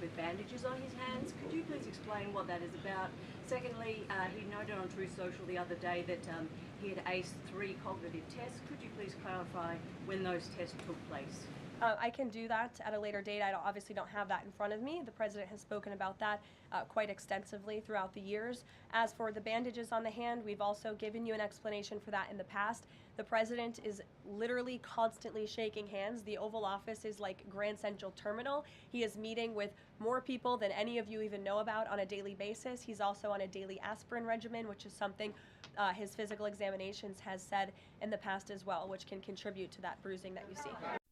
with bandages on his hands. Could you please explain what that is about? Secondly, he noted on Truth Social the other day that he had aced 3 cognitive tests. Could you please clarify when those tests took place? I can do that at a later date. I obviously don't have that in front of me. The president has spoken about that quite extensively throughout the years. As for the bandages on the hand, we've also given you an explanation for that in the past. The president is literally constantly shaking hands. The Oval Office is like Grand Central Terminal. He is meeting with more people than any of you even know about on a daily basis. He's also on a daily aspirin regimen, which is something his physical examinations has said in the past as well, which can contribute to that bruising that you see.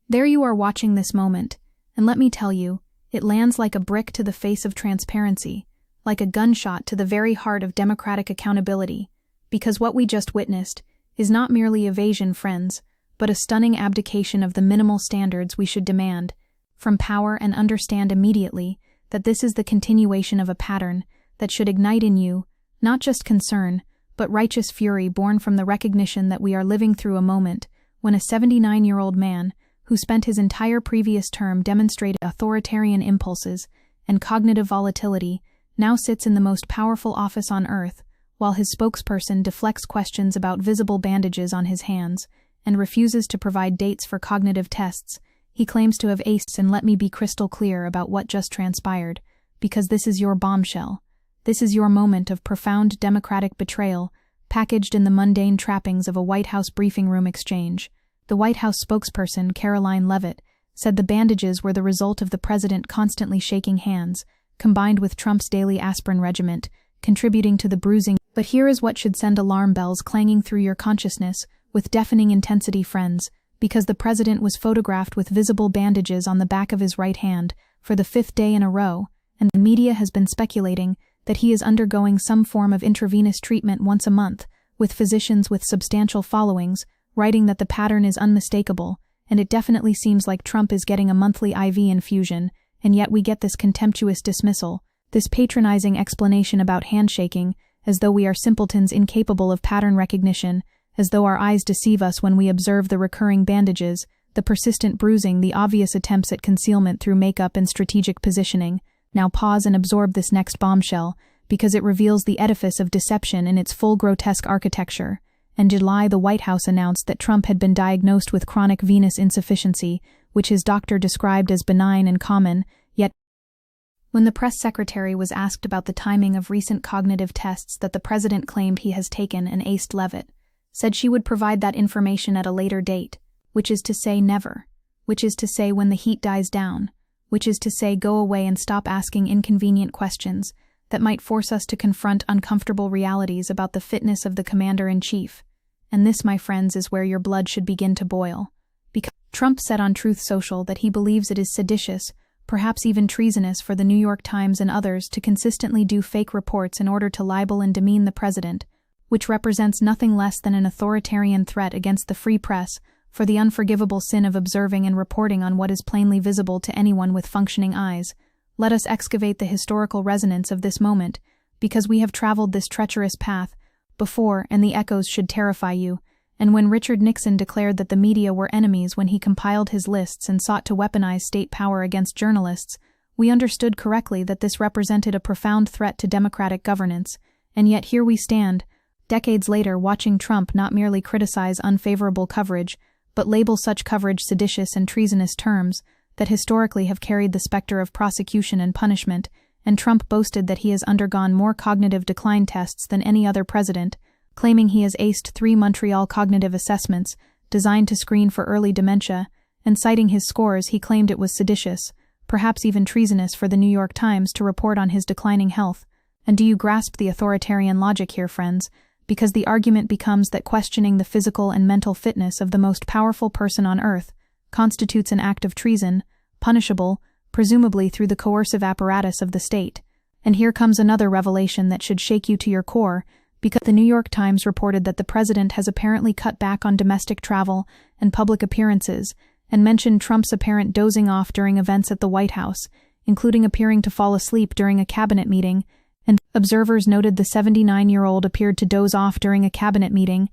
There you are watching this moment, and let me tell you, it lands like a brick to the face of transparency, like a gunshot to the very heart of democratic accountability, because what we just witnessed is not merely evasion, friends, but a stunning abdication of the minimal standards we should demand from power, and understand immediately that this is the continuation of a pattern that should ignite in you not just concern, but righteous fury born from the recognition that we are living through a moment when a 79-year-old man who spent his entire previous term demonstrating authoritarian impulses and cognitive volatility, now sits in the most powerful office on earth, while his spokesperson deflects questions about visible bandages on his hands and refuses to provide dates for cognitive tests. He claims to have aced, and let me be crystal clear about what just transpired, because this is your bombshell. This is your moment of profound democratic betrayal, packaged in the mundane trappings of a White House briefing room exchange. The White House spokesperson, Caroline Leavitt, said the bandages were the result of the president constantly shaking hands, combined with Trump's daily aspirin regimen, contributing to the bruising. But here is what should send alarm bells clanging through your consciousness with deafening intensity, friends, because the president was photographed with visible bandages on the back of his right hand for the 5th day in a row, and the media has been speculating that he is undergoing some form of intravenous treatment once a month, with physicians with substantial followings writing that the pattern is unmistakable, and it definitely seems like Trump is getting a monthly IV infusion, and yet we get this contemptuous dismissal, this patronizing explanation about handshaking, as though we are simpletons incapable of pattern recognition, as though our eyes deceive us when we observe the recurring bandages, the persistent bruising, the obvious attempts at concealment through makeup and strategic positioning. Now pause and absorb this next bombshell, because it reveals the edifice of deception in its full grotesque architecture. In July, the White House announced that Trump had been diagnosed with chronic venous insufficiency, which his doctor described as benign and common, yet when the press secretary was asked about the timing of recent cognitive tests that the president claimed he has taken and aced, Leavitt said she would provide that information at a later date, which is to say never, which is to say when the heat dies down, which is to say go away and stop asking inconvenient questions that might force us to confront uncomfortable realities about the fitness of the commander-in-chief. And this, my friends, is where your blood should begin to boil. Because Trump said on Truth Social that he believes it is seditious, perhaps even treasonous, for the New York Times and others to consistently do fake reports in order to libel and demean the president, which represents nothing less than an authoritarian threat against the free press for the unforgivable sin of observing and reporting on what is plainly visible to anyone with functioning eyes. Let us excavate the historical resonance of this moment, because we have traveled this treacherous path before, and the echoes should terrify you. And when Richard Nixon declared that the media were enemies when he compiled his lists and sought to weaponize state power against journalists, we understood correctly that this represented a profound threat to democratic governance. And yet here we stand, decades later, watching Trump not merely criticize unfavorable coverage, but label such coverage seditious and treasonous terms that historically have carried the specter of prosecution and punishment, and Trump boasted that he has undergone more cognitive decline tests than any other president, claiming he has aced 3 Montreal cognitive assessments designed to screen for early dementia, and citing his scores he claimed it was seditious, perhaps even treasonous, for the New York Times to report on his declining health. And do you grasp the authoritarian logic here, friends? Because the argument becomes that questioning the physical and mental fitness of the most powerful person on earth constitutes an act of treason, punishable, presumably through the coercive apparatus of the state. And here comes another revelation that should shake you to your core, because the New York Times reported that the president has apparently cut back on domestic travel and public appearances, and mentioned Trump's apparent dozing off during events at the White House, including appearing to fall asleep during a cabinet meeting, and observers noted the 79-year-old appeared to doze off during a cabinet meeting.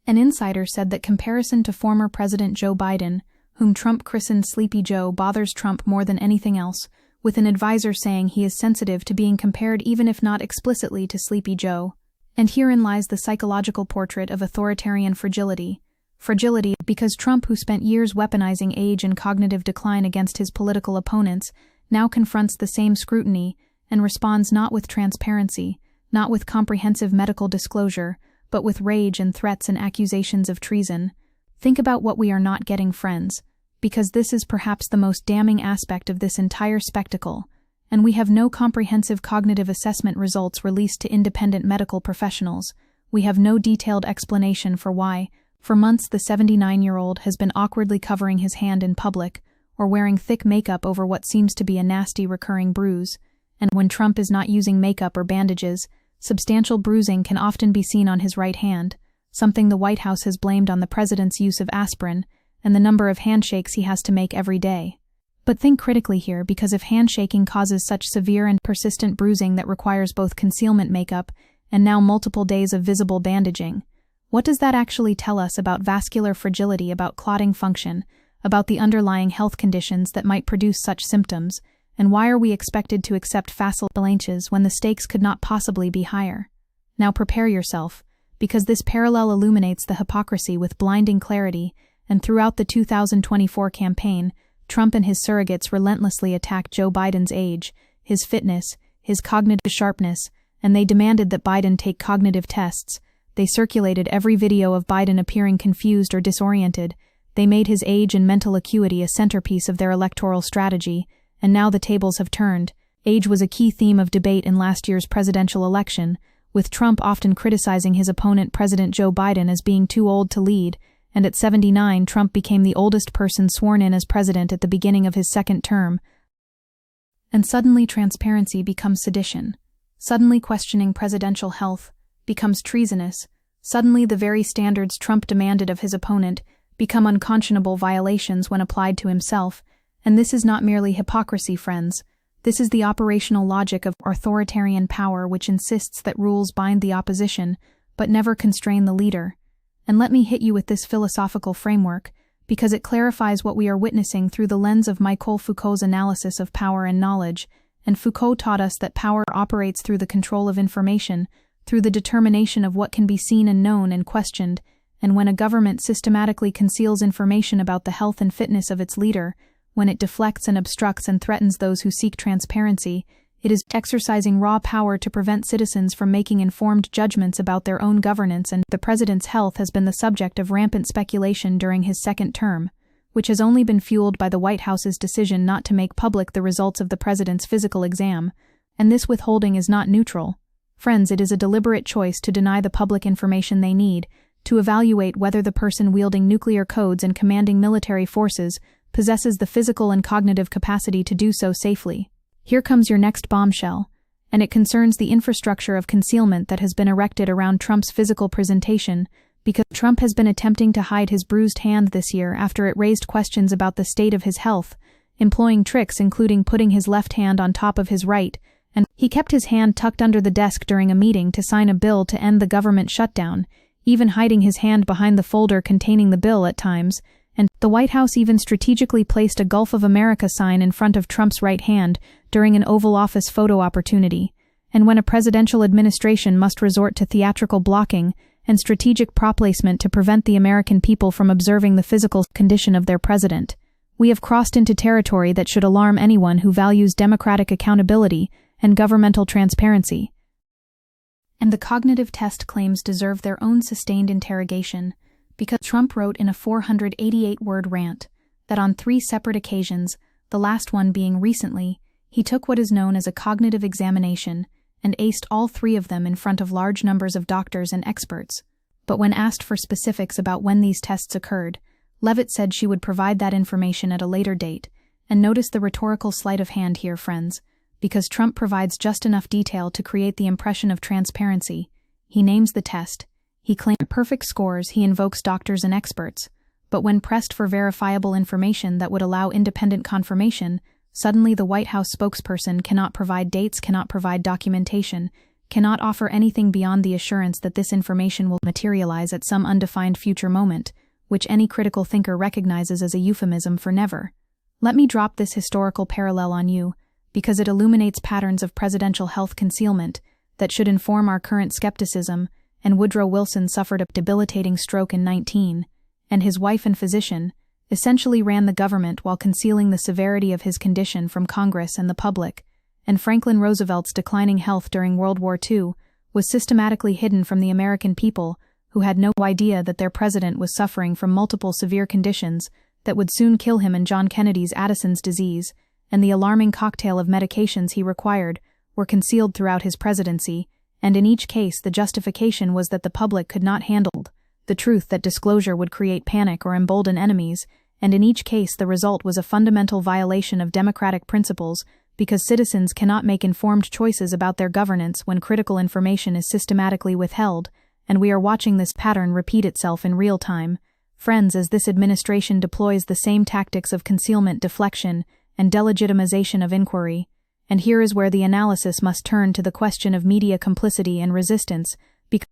An insider said that comparison to former President Joe Biden, whom Trump christened Sleepy Joe, bothers Trump more than anything else, with an advisor saying he is sensitive to being compared even if not explicitly to Sleepy Joe. And herein lies the psychological portrait of authoritarian fragility. Fragility because Trump, who spent years weaponizing age and cognitive decline against his political opponents, now confronts the same scrutiny and responds not with transparency, not with comprehensive medical disclosure, but with rage and threats and accusations of treason. Think about what we are not getting, friends, because this is perhaps the most damning aspect of this entire spectacle, and we have no comprehensive cognitive assessment results released to independent medical professionals. We have no detailed explanation for why, for months, the 79-year-old has been awkwardly covering his hand in public, or wearing thick makeup over what seems to be a nasty recurring bruise. And when Trump is not using makeup or bandages, substantial bruising can often be seen on his right hand, something the White House has blamed on the president's use of aspirin and the number of handshakes he has to make every day. But think critically here, because if handshaking causes such severe and persistent bruising that requires both concealment makeup and now multiple days of visible bandaging, what does that actually tell us about vascular fragility, about clotting function, about the underlying health conditions that might produce such symptoms, and why are we expected to accept facile blanches when the stakes could not possibly be higher? Now prepare yourself, because this parallel illuminates the hypocrisy with blinding clarity, and throughout the 2024 campaign, Trump and his surrogates relentlessly attacked Joe Biden's age, his fitness, his cognitive sharpness, and they demanded that Biden take cognitive tests. They circulated every video of Biden appearing confused or disoriented. They made his age and mental acuity a centerpiece of their electoral strategy, and now the tables have turned. Age was a key theme of debate in last year's presidential election, with Trump often criticizing his opponent President Joe Biden as being too old to lead, and at 79, Trump became the oldest person sworn in as president at the beginning of his second term. And suddenly transparency becomes sedition. Suddenly questioning presidential health becomes treasonous. Suddenly the very standards Trump demanded of his opponent become unconscionable violations when applied to himself. And this is not merely hypocrisy, friends. This is the operational logic of authoritarian power, which insists that rules bind the opposition, but never constrain the leader. And let me hit you with this philosophical framework, because it clarifies what we are witnessing through the lens of Michel Foucault's analysis of power and knowledge. And Foucault taught us that power operates through the control of information, through the determination of what can be seen and known and questioned. And when a government systematically conceals information about the health and fitness of its leader, when it deflects and obstructs and threatens those who seek transparency, it is exercising raw power to prevent citizens from making informed judgments about their own governance. And the president's health has been the subject of rampant speculation during his second term, which has only been fueled by the White House's decision not to make public the results of the president's physical exam. And this withholding is not neutral. Friends, it is a deliberate choice to deny the public information they need, to evaluate whether the person wielding nuclear codes and commanding military forces possesses the physical and cognitive capacity to do so safely. Here comes your next bombshell, and it concerns the infrastructure of concealment that has been erected around Trump's physical presentation, because Trump has been attempting to hide his bruised hand this year after it raised questions about the state of his health, employing tricks including putting his left hand on top of his right, and he kept his hand tucked under the desk during a meeting to sign a bill to end the government shutdown, even hiding his hand behind the folder containing the bill at times. And the White House even strategically placed a Gulf of America sign in front of Trump's right hand during an Oval Office photo opportunity. And when a presidential administration must resort to theatrical blocking and strategic prop placement to prevent the American people from observing the physical condition of their president, we have crossed into territory that should alarm anyone who values democratic accountability and governmental transparency. And the cognitive test claims deserve their own sustained interrogation, because Trump wrote in a 488-word rant that on 3 separate occasions, the last one being recently, he took what is known as a cognitive examination and aced all 3 of them in front of large numbers of doctors and experts. But when asked for specifics about when these tests occurred, Leavitt said she would provide that information at a later date. And notice the rhetorical sleight of hand here, friends, because Trump provides just enough detail to create the impression of transparency. He names the test. He claims perfect scores, he invokes doctors and experts, but when pressed for verifiable information that would allow independent confirmation, suddenly the White House spokesperson cannot provide dates, cannot provide documentation, cannot offer anything beyond the assurance that this information will materialize at some undefined future moment, which any critical thinker recognizes as a euphemism for never. Let me drop this historical parallel on you, because it illuminates patterns of presidential health concealment that should inform our current skepticism. And Woodrow Wilson suffered a debilitating stroke in 19, and his wife and physician essentially ran the government while concealing the severity of his condition from Congress and the public. And Franklin Roosevelt's declining health during World War II was systematically hidden from the American people, who had no idea that their president was suffering from multiple severe conditions that would soon kill him, and John Kennedy's Addison's disease and the alarming cocktail of medications he required were concealed throughout his presidency, and in each case the justification was that the public could not handle the truth, that disclosure would create panic or embolden enemies, and in each case the result was a fundamental violation of democratic principles, because citizens cannot make informed choices about their governance when critical information is systematically withheld, and we are watching this pattern repeat itself in real time. Friends, as this administration deploys the same tactics of concealment, deflection, and delegitimization of inquiry. And here is where the analysis must turn to the question of media complicity and resistance, because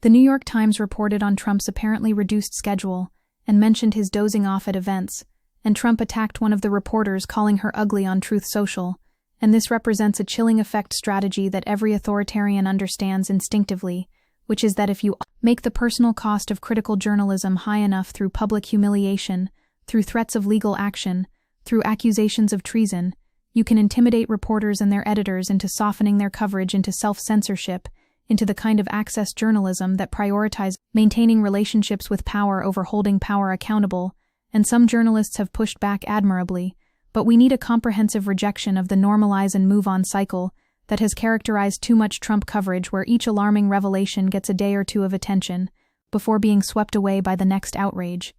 the New York Times reported on Trump's apparently reduced schedule and mentioned his dozing off at events, and Trump attacked one of the reporters, calling her ugly on Truth Social, and this represents a chilling effect strategy that every authoritarian understands instinctively, which is that if you make the personal cost of critical journalism high enough through public humiliation, through threats of legal action, through accusations of treason, you can intimidate reporters and their editors into softening their coverage into self-censorship, into the kind of access journalism that prioritizes maintaining relationships with power over holding power accountable, and some journalists have pushed back admirably, but we need a comprehensive rejection of the normalize and move on cycle that has characterized too much Trump coverage, where each alarming revelation gets a day or two of attention before being swept away by the next outrage.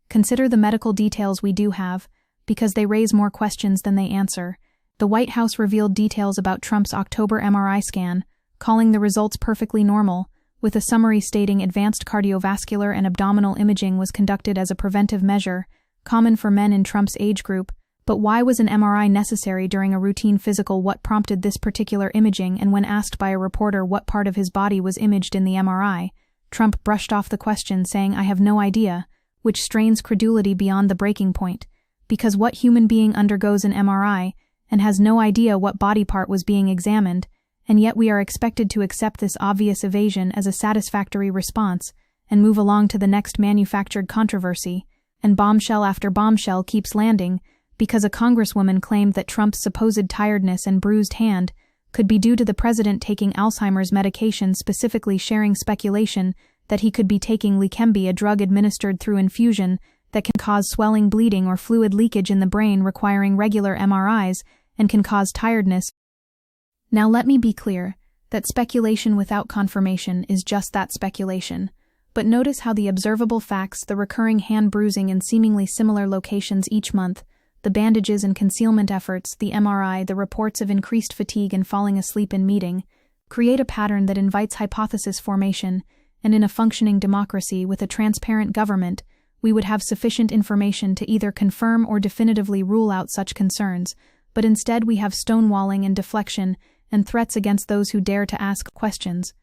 Consider the medical details we do have, because they raise more questions than they answer. The White House revealed details about Trump's October MRI scan, calling the results perfectly normal, with a summary stating advanced cardiovascular and abdominal imaging was conducted as a preventive measure, common for men in Trump's age group. But why was an MRI necessary during a routine physical? What prompted this particular imaging? And when asked by a reporter what part of his body was imaged in the MRI, Trump brushed off the question, saying, "I have no idea," which strains credulity beyond the breaking point, because what human being undergoes an MRI and has no idea what body part was being examined? And yet we are expected to accept this obvious evasion as a satisfactory response and move along to the next manufactured controversy, and bombshell after bombshell keeps landing, because a congresswoman claimed that Trump's supposed tiredness and bruised hand could be due to the president taking Alzheimer's medication, specifically sharing speculation that he could be taking Leqembi, a drug administered through infusion that can cause swelling, bleeding, or fluid leakage in the brain, requiring regular MRIs, and can cause tiredness. Now let me be clear that speculation without confirmation is just that, speculation. But notice how the observable facts, the recurring hand bruising in seemingly similar locations each month, the bandages and concealment efforts, the MRI, the reports of increased fatigue and falling asleep in meeting, create a pattern that invites hypothesis formation, and in a functioning democracy with a transparent government, we would have sufficient information to either confirm or definitively rule out such concerns, but instead we have stonewalling and deflection and threats against those who dare to ask questions.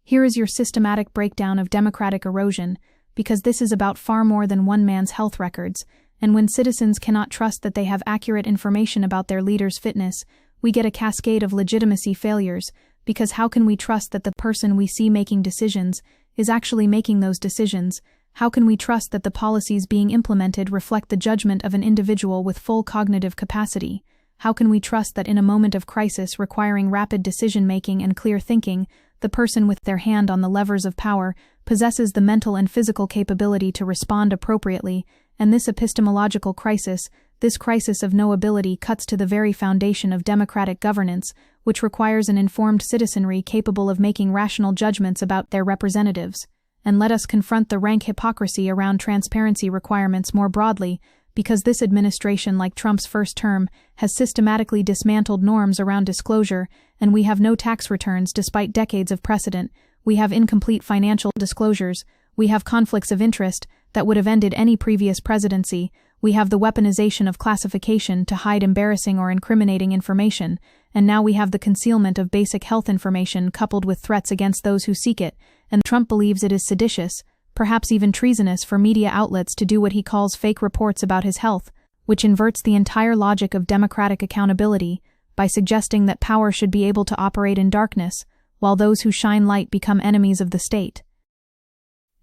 Here is your systematic breakdown of democratic erosion, because this is about far more than one man's health records, and when citizens cannot trust that they have accurate information about their leader's fitness, we get a cascade of legitimacy failures, because how can we trust that the person we see making decisions is actually making those decisions? How can we trust that the policies being implemented reflect the judgment of an individual with full cognitive capacity? How can we trust that in a moment of crisis requiring rapid decision-making and clear thinking, the person with their hand on the levers of power possesses the mental and physical capability to respond appropriately? And this epistemological crisis, this crisis of no ability, cuts to the very foundation of democratic governance, which requires an informed citizenry capable of making rational judgments about their representatives. And let us confront the rank hypocrisy around transparency requirements more broadly, because this administration, like Trump's first term, has systematically dismantled norms around disclosure, and we have no tax returns despite decades of precedent. We have incomplete financial disclosures. We have conflicts of interest that would have ended any previous presidency. We have the weaponization of classification to hide embarrassing or incriminating information, and now we have the concealment of basic health information coupled with threats against those who seek it, and Trump believes it is seditious, perhaps even treasonous, for media outlets to do what he calls fake reports about his health, which inverts the entire logic of democratic accountability by suggesting that power should be able to operate in darkness, while those who shine light become enemies of the state.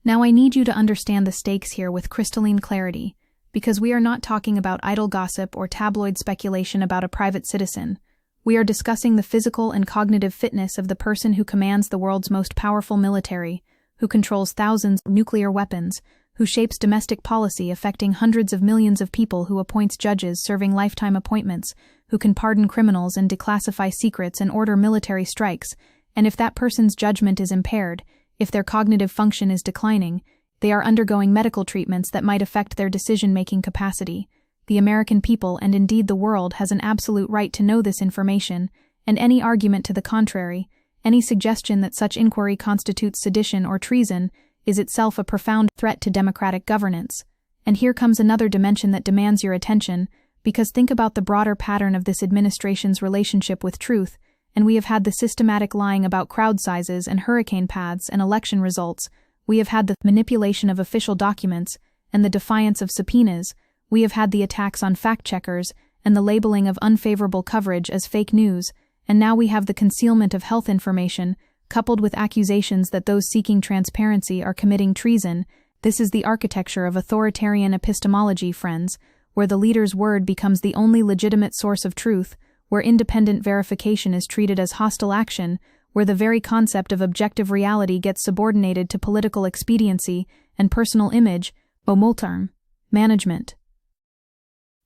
Now I need you to understand the stakes here with crystalline clarity, because we are not talking about idle gossip or tabloid speculation about a private citizen. We are discussing the physical and cognitive fitness of the person who commands the world's most powerful military, who controls thousands of nuclear weapons, who shapes domestic policy affecting hundreds of millions of people, who appoints judges serving lifetime appointments, who can pardon criminals and declassify secrets and order military strikes. And if that person's judgment is impaired, if their cognitive function is declining, they are undergoing medical treatments that might affect their decision-making capacity. The American people, and indeed the world, has an absolute right to know this information, and any argument to the contrary, any suggestion that such inquiry constitutes sedition or treason, is itself a profound threat to democratic governance. And here comes another dimension that demands your attention, because think about the broader pattern of this administration's relationship with truth, and we have had the systematic lying about crowd sizes and hurricane paths and election results. We have had the manipulation of official documents and the defiance of subpoenas. We have had the attacks on fact-checkers and the labeling of unfavorable coverage as fake news, and now we have the concealment of health information, coupled with accusations that those seeking transparency are committing treason. This is the architecture of authoritarian epistemology, friends, where the leader's word becomes the only legitimate source of truth, where independent verification is treated as hostile action, where the very concept of objective reality gets subordinated to political expediency and personal image, multarm, management.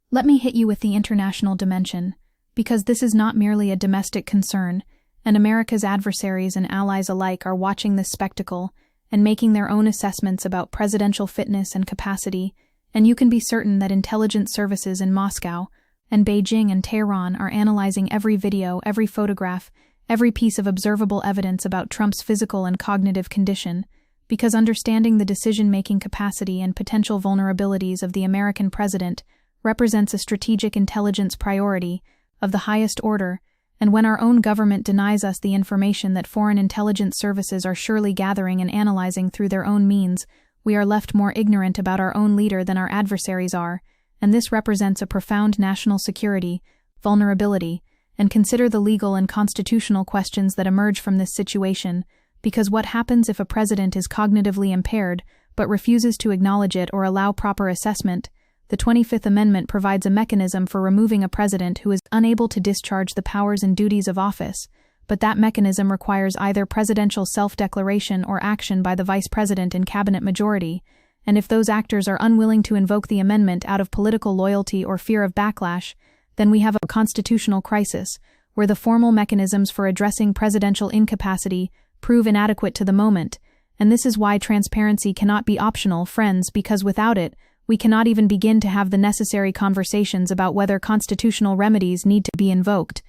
Let me hit you with the international dimension, because this is not merely a domestic concern, and America's adversaries and allies alike are watching this spectacle and making their own assessments about presidential fitness and capacity, and you can be certain that intelligence services in Moscow and Beijing and Tehran are analyzing every video, every photograph, every piece of observable evidence about Trump's physical and cognitive condition, because understanding the decision-making capacity and potential vulnerabilities of the American president represents a strategic intelligence priority of the highest order, and when our own government denies us the information that foreign intelligence services are surely gathering and analyzing through their own means, we are left more ignorant about our own leader than our adversaries are, and this represents a profound national security vulnerability. And consider the legal and constitutional questions that emerge from this situation, because what happens if a president is cognitively impaired but refuses to acknowledge it or allow proper assessment? The 25th Amendment provides a mechanism for removing a president who is unable to discharge the powers and duties of office, but that mechanism requires either presidential self-declaration or action by the vice president in cabinet majority, and if those actors are unwilling to invoke the amendment out of political loyalty or fear of backlash, then we have a constitutional crisis, where the formal mechanisms for addressing presidential incapacity prove inadequate to the moment, and this is why transparency cannot be optional, friends, because without it, we cannot even begin to have the necessary conversations about whether constitutional remedies need to be invoked.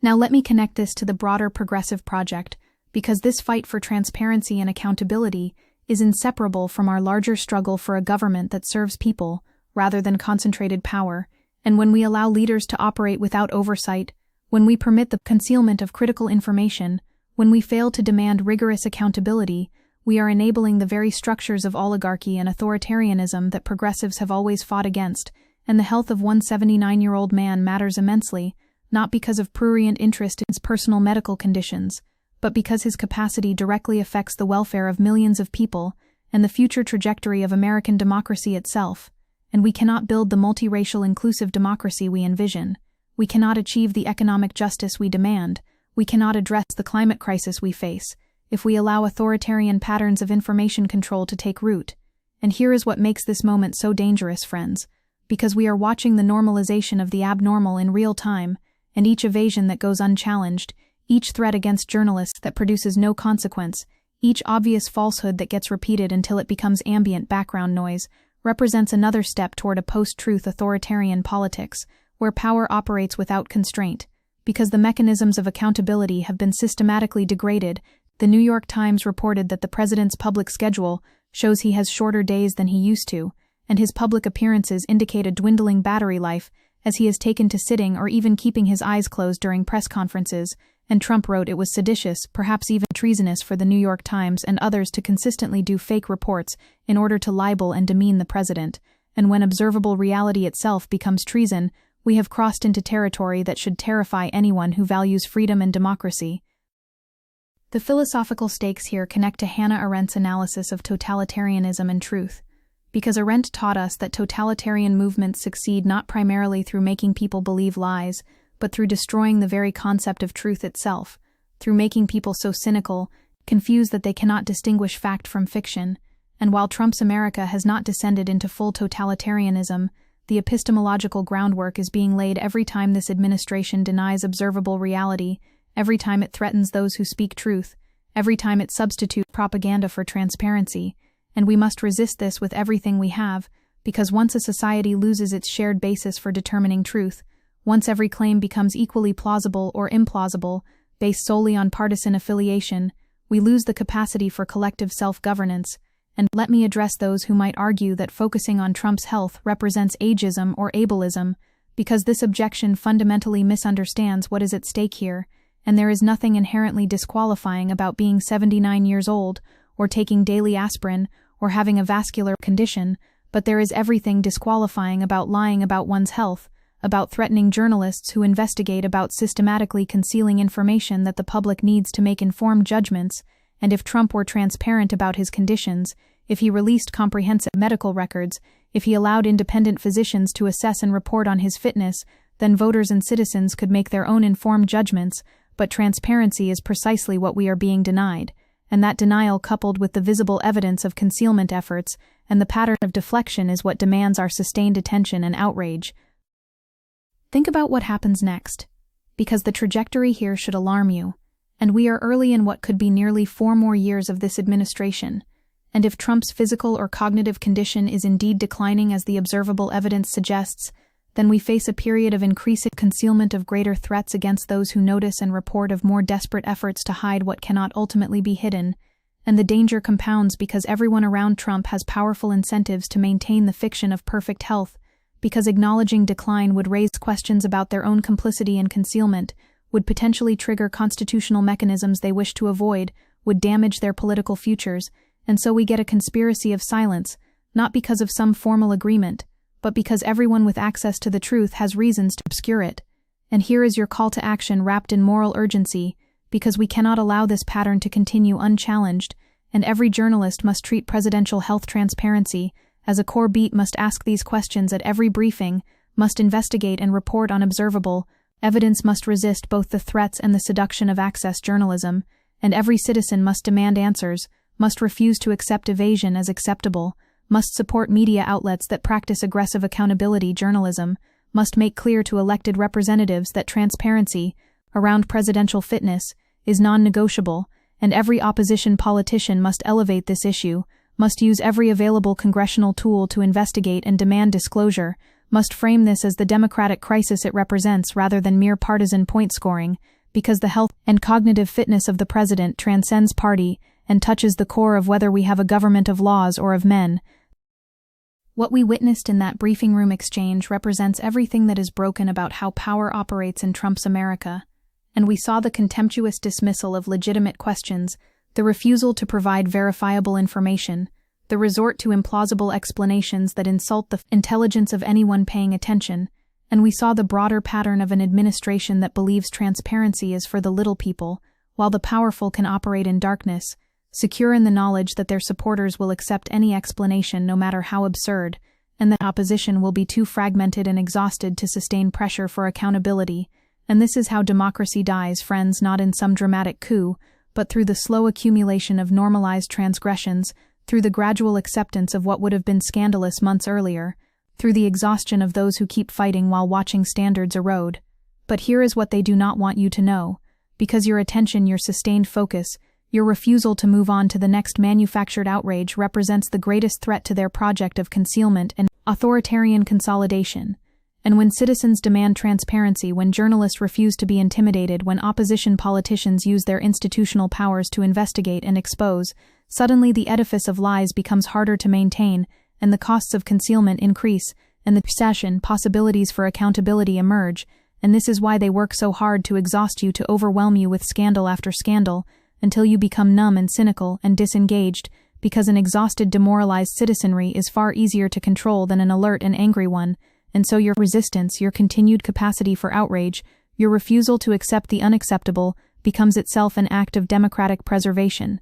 Now let me connect this to the broader progressive project, because this fight for transparency and accountability is inseparable from our larger struggle for a government that serves people rather than concentrated power. And when we allow leaders to operate without oversight, when we permit the concealment of critical information, when we fail to demand rigorous accountability, we are enabling the very structures of oligarchy and authoritarianism that progressives have always fought against, and the health of one 79-year-old man matters immensely, not because of prurient interest in his personal medical conditions, but because his capacity directly affects the welfare of millions of people and the future trajectory of American democracy itself. And we cannot build the multiracial inclusive democracy we envision. We cannot achieve the economic justice we demand. We cannot address the climate crisis we face if we allow authoritarian patterns of information control to take root. And here is what makes this moment so dangerous, friends, because we are watching the normalization of the abnormal in real time, and each evasion that goes unchallenged, each threat against journalists that produces no consequence, each obvious falsehood that gets repeated until it becomes ambient background noise, represents another step toward a post-truth authoritarian politics, where power operates without constraint. Because the mechanisms of accountability have been systematically degraded, the New York Times reported that the president's public schedule shows he has shorter days than he used to, and his public appearances indicate a dwindling battery life as he has taken to sitting or even keeping his eyes closed during press conferences, and Trump wrote it was seditious, perhaps even treasonous for the New York Times and others to consistently do fake reports in order to libel and demean the president, and when observable reality itself becomes treason, we have crossed into territory that should terrify anyone who values freedom and democracy. The philosophical stakes here connect to Hannah Arendt's analysis of totalitarianism and truth, because Arendt taught us that totalitarian movements succeed not primarily through making people believe lies, but through destroying the very concept of truth itself, through making people so cynical, confused that they cannot distinguish fact from fiction. And while Trump's America has not descended into full totalitarianism, the epistemological groundwork is being laid every time this administration denies observable reality, every time it threatens those who speak truth, every time it substitutes propaganda for transparency, and we must resist this with everything we have, because once a society loses its shared basis for determining truth, once every claim becomes equally plausible or implausible, based solely on partisan affiliation, we lose the capacity for collective self-governance. And let me address those who might argue that focusing on Trump's health represents ageism or ableism, because this objection fundamentally misunderstands what is at stake here, and there is nothing inherently disqualifying about being 79 years old, or taking daily aspirin, or having a vascular condition, but there is everything disqualifying about lying about one's health, about threatening journalists who investigate, about systematically concealing information that the public needs to make informed judgments. And if Trump were transparent about his conditions, if he released comprehensive medical records, if he allowed independent physicians to assess and report on his fitness, then voters and citizens could make their own informed judgments, but transparency is precisely what we are being denied, and that denial coupled with the visible evidence of concealment efforts and the pattern of deflection is what demands our sustained attention and outrage. Think about what happens next, because the trajectory here should alarm you. And we are early in what could be nearly 4 more years of this administration. And if Trump's physical or cognitive condition is indeed declining as the observable evidence suggests, then we face a period of increasing concealment, of greater threats against those who notice, and report of more desperate efforts to hide what cannot ultimately be hidden. And the danger compounds because everyone around Trump has powerful incentives to maintain the fiction of perfect health, because acknowledging decline would raise questions about their own complicity in concealment, would potentially trigger constitutional mechanisms they wish to avoid, would damage their political futures, and so we get a conspiracy of silence, not because of some formal agreement, but because everyone with access to the truth has reasons to obscure it. And here is your call to action wrapped in moral urgency, because we cannot allow this pattern to continue unchallenged, and every journalist must treat presidential health transparency as a core beat, must ask these questions at every briefing, must investigate and report on observable evidence, must resist both the threats and the seduction of access journalism, and every citizen must demand answers, must refuse to accept evasion as acceptable, must support media outlets that practice aggressive accountability journalism, must make clear to elected representatives that transparency around presidential fitness is non-negotiable, and every opposition politician must elevate this issue, must use every available congressional tool to investigate and demand disclosure, must frame this as the democratic crisis it represents rather than mere partisan point scoring, because the health and cognitive fitness of the president transcends party and touches the core of whether we have a government of laws or of men. What we witnessed in that briefing room exchange represents everything that is broken about how power operates in Trump's America, and we saw the contemptuous dismissal of legitimate questions, the refusal to provide verifiable information, the resort to implausible explanations that insult the intelligence of anyone paying attention, and we saw the broader pattern of an administration that believes transparency is for the little people, while the powerful can operate in darkness, secure in the knowledge that their supporters will accept any explanation no matter how absurd, and that opposition will be too fragmented and exhausted to sustain pressure for accountability. And this is how democracy dies, friends, not in some dramatic coup, but through the slow accumulation of normalized transgressions, through the gradual acceptance of what would have been scandalous months earlier, through the exhaustion of those who keep fighting while watching standards erode. But here is what they do not want you to know, because your attention, your sustained focus, your refusal to move on to the next manufactured outrage represents the greatest threat to their project of concealment and authoritarian consolidation. And when citizens demand transparency, when journalists refuse to be intimidated, when opposition politicians use their institutional powers to investigate and expose, suddenly the edifice of lies becomes harder to maintain, and the costs of concealment increase, and the recession possibilities for accountability emerge, and this is why they work so hard to exhaust you, to overwhelm you with scandal after scandal, until you become numb and cynical and disengaged, because an exhausted, demoralized citizenry is far easier to control than an alert and angry one, and so your resistance, your continued capacity for outrage, your refusal to accept the unacceptable, becomes itself an act of democratic preservation.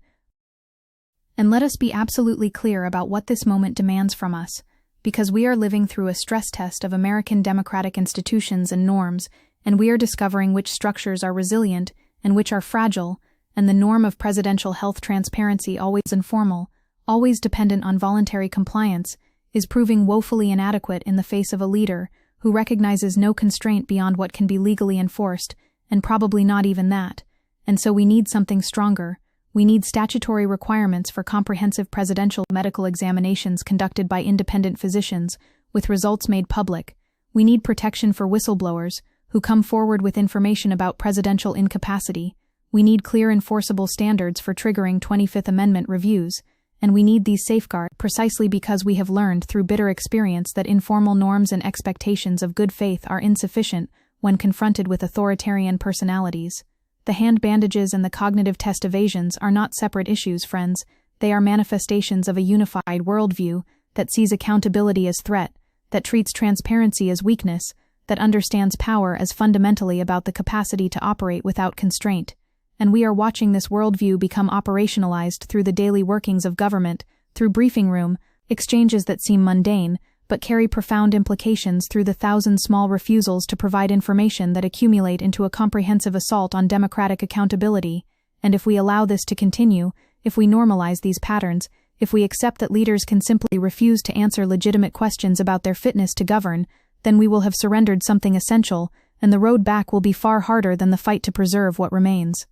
And let us be absolutely clear about what this moment demands from us, because we are living through a stress test of American democratic institutions and norms, and we are discovering which structures are resilient and which are fragile, and the norm of presidential health transparency, always informal, always dependent on voluntary compliance, is proving woefully inadequate in the face of a leader who recognizes no constraint beyond what can be legally enforced, and probably not even that. And so we need something stronger. We need statutory requirements for comprehensive presidential medical examinations conducted by independent physicians, with results made public. We need protection for whistleblowers who come forward with information about presidential incapacity. We need clear enforceable standards for triggering 25th Amendment reviews, and we need these safeguards precisely because we have learned through bitter experience that informal norms and expectations of good faith are insufficient when confronted with authoritarian personalities. The hand bandages and the cognitive test evasions are not separate issues, friends. They are manifestations of a unified worldview that sees accountability as threat, that treats transparency as weakness, that understands power as fundamentally about the capacity to operate without constraint. And we are watching this worldview become operationalized through the daily workings of government, through briefing room, exchanges that seem mundane, but carry profound implications through the thousand small refusals to provide information that accumulate into a comprehensive assault on democratic accountability. And if we allow this to continue, if we normalize these patterns, if we accept that leaders can simply refuse to answer legitimate questions about their fitness to govern, then we will have surrendered something essential, and the road back will be far harder than the fight to preserve what remains.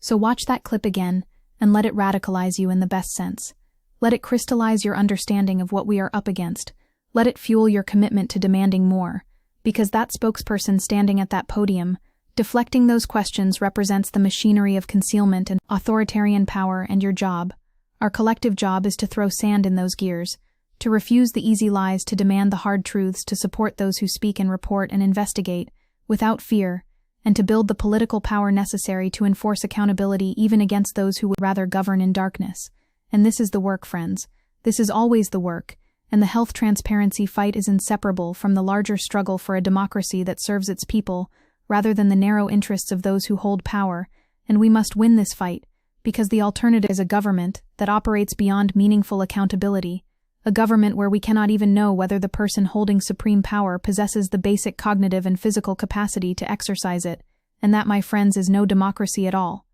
So watch that clip again, and let it radicalize you in the best sense. Let it crystallize your understanding of what we are up against. Let it fuel your commitment to demanding more, because that spokesperson standing at that podium, deflecting those questions, represents the machinery of concealment and authoritarian power, and your job, our collective job, is to throw sand in those gears, to refuse the easy lies, to demand the hard truths, to support those who speak and report and investigate, without fear, and to build the political power necessary to enforce accountability even against those who would rather govern in darkness. And this is the work, friends. This is always the work, and the health transparency fight is inseparable from the larger struggle for a democracy that serves its people, rather than the narrow interests of those who hold power, and we must win this fight, because the alternative is a government that operates beyond meaningful accountability, a government where we cannot even know whether the person holding supreme power possesses the basic cognitive and physical capacity to exercise it, and that, my friends, is no democracy at all.